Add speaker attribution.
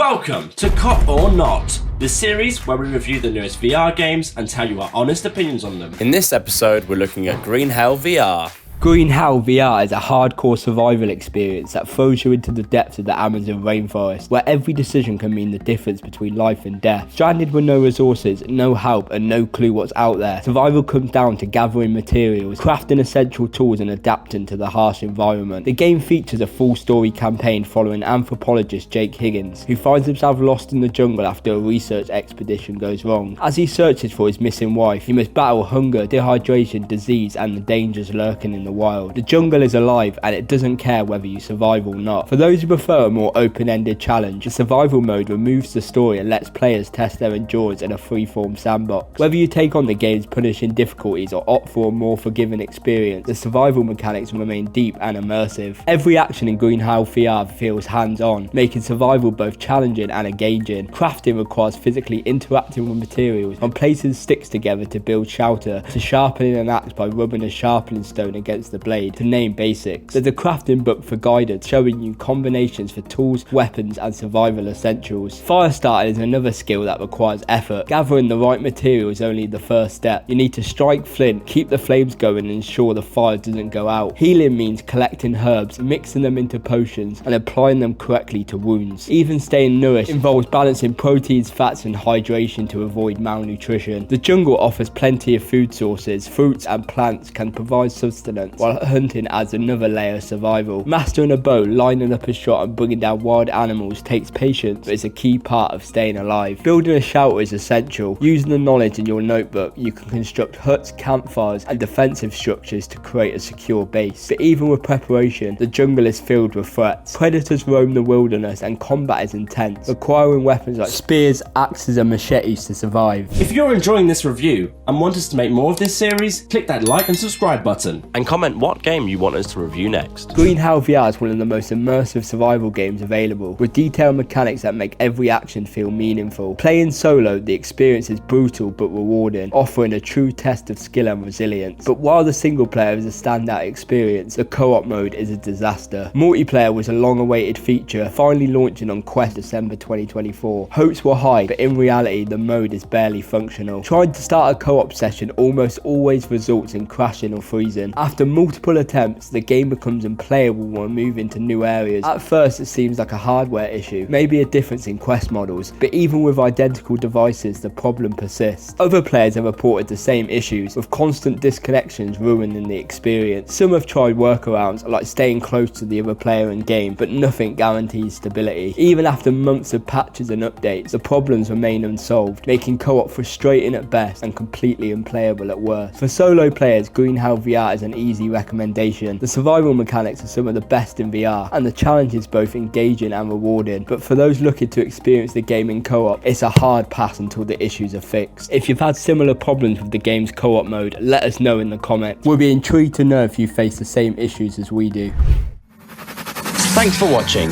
Speaker 1: Welcome to Cop or Not, the series where we review the newest VR games and tell you our honest opinions on them.
Speaker 2: In this episode, we're looking at Green Hell VR.
Speaker 3: Green Hell VR is a hardcore survival experience that throws you into the depths of the Amazon rainforest, where every decision can mean the difference between life and death. Stranded with no resources, no help, and no clue what's out there, survival comes down to gathering materials, crafting essential tools, and adapting to the harsh environment. The game features a full story campaign following anthropologist Jake Higgins, who finds himself lost in the jungle after a research expedition goes wrong. As he searches for his missing wife, he must battle hunger, dehydration, disease, and the dangers lurking in the wild. The jungle is alive and it doesn't care whether you survive or not. For those who prefer a more open-ended challenge, the survival mode removes the story and lets players test their endurance in a free-form sandbox. Whether you take on the game's punishing difficulties or opt for a more forgiving experience, the survival mechanics remain deep and immersive. Every action in Green Hell VR feels hands-on, making survival both challenging and engaging. Crafting requires physically interacting with materials, from placing sticks together to build shelter, to sharpening an axe by rubbing a sharpening stone against the blade, to name basics. There's a crafting book for guidance showing you combinations for tools, weapons, and survival essentials. Fire starting is another skill that requires effort. Gathering the right material is only the first step. You need to strike flint, keep the flames going, and ensure the fire doesn't go out. Healing means collecting herbs, mixing them into potions, and applying them correctly to wounds. Even staying nourished involves balancing proteins, fats, and hydration to avoid malnutrition. The jungle offers plenty of food sources. Fruits and plants can provide sustenance, while hunting adds another layer of survival. Mastering a bow, lining up a shot, and bringing down wild animals takes patience, but is a key part of staying alive. Building a shelter is essential. Using the knowledge in your notebook, you can construct huts, campfires, and defensive structures to create a secure base. But even with preparation, the jungle is filled with threats. Predators roam the wilderness, and combat is intense, requiring weapons like spears, axes, and machetes to survive.
Speaker 1: If you're enjoying this review and want us to make more of this series, click that like and subscribe button.
Speaker 2: And comment what game you want us to review next.
Speaker 3: Green Hell VR is one of the most immersive survival games available, with detailed mechanics that make every action feel meaningful. Playing solo, the experience is brutal but rewarding, offering a true test of skill and resilience. But while the single player is a standout experience, the co-op mode is a disaster. Multiplayer was a long-awaited feature, finally launching on Quest December 2024. Hopes were high, but in reality, the mode is barely functional. Trying to start a co-op session almost always results in crashing or freezing. After multiple attempts, the game becomes unplayable when moving to new areas. At first, it seems like a hardware issue, maybe a difference in Quest models, but even with identical devices, the problem persists. Other players have reported the same issues, with constant disconnections ruining the experience. Some have tried workarounds, like staying close to the other player in game, but nothing guarantees stability. Even after months of patches and updates, the problems remain unsolved, making co-op frustrating at best and completely unplayable at worst. For solo players, Green Hell VR is an easy recommendation. The survival mechanics are some of the best in VR, and the challenge is both engaging and rewarding. But for those looking to experience the game in co-op, it's a hard pass until the issues are fixed. If you've had similar problems with the game's co-op mode, let us know in the comments. We'll be intrigued to know if you face the same issues as we do.
Speaker 2: Thanks for watching.